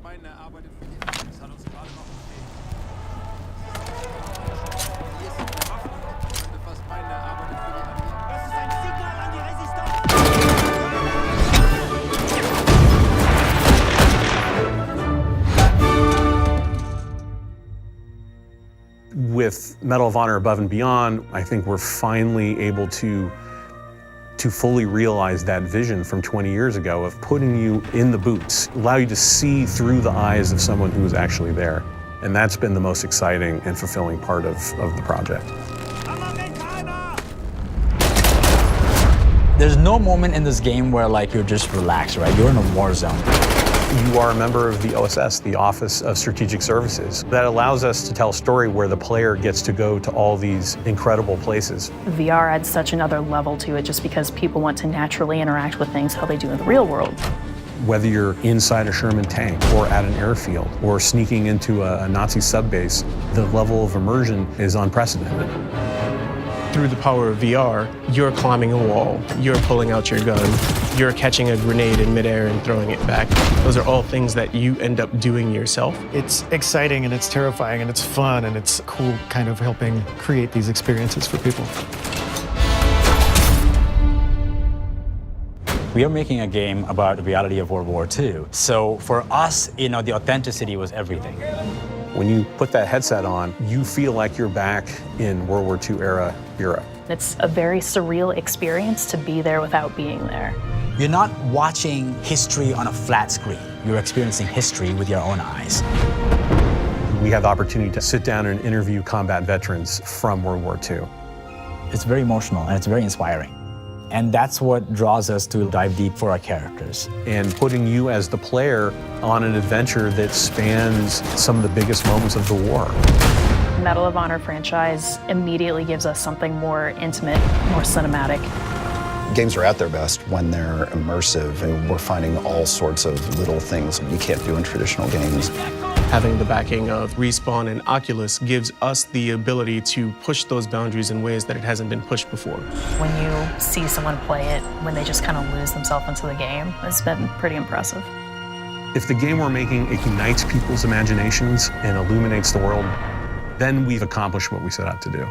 meinen, er arbeitet für die Annonce. Das hat uns gerade noch gefehlt. Hier ist die Waffen. Ich könnte fast meinen, er arbeitet für die Annonce. Das ist ein Signal an die Resistance. With Medal of Honor Above and Beyond, I think we're finally able to fully realize that vision from 20 years ago of putting you in the boots, allow you to see through the eyes of someone who was actually there. And that's been the most exciting and fulfilling part of the project. There's no moment in this game where like you're just relaxed, right? You're in a war zone. You are a member of the OSS, the Office of Strategic Services. That allows us to tell a story where the player gets to go to all these incredible places. VR adds such another level to it just because people want to naturally interact with things how they do in the real world. Whether you're inside a Sherman tank or at an airfield or sneaking into a Nazi subbase, the level of immersion is unprecedented. Through the power of VR, you're climbing a wall, you're pulling out your gun, you're catching a grenade in midair and throwing it back. Those are all things that you end up doing yourself. It's exciting and it's terrifying and it's fun and it's cool kind of helping create these experiences for people. We are making a game about the reality of World War II. So for us, the authenticity was everything. When you put that headset on, you feel like you're back in World War II era Europe. It's a very surreal experience to be there without being there. You're not watching history on a flat screen. You're experiencing history with your own eyes. We have the opportunity to sit down and interview combat veterans from World War II. It's very emotional and it's very inspiring. And that's what draws us to dive deep for our characters. And putting you as the player on an adventure that spans some of the biggest moments of the war. Medal of Honor franchise immediately gives us something more intimate, more cinematic. Games are at their best when they're immersive, and we're finding all sorts of little things you can't do in traditional games. Having the backing of Respawn and Oculus gives us the ability to push those boundaries in ways that it hasn't been pushed before. When you see someone play it, when they just kind of lose themselves into the game, it's been pretty impressive. If the game we're making ignites people's imaginations and illuminates the world, then we've accomplished what we set out to do.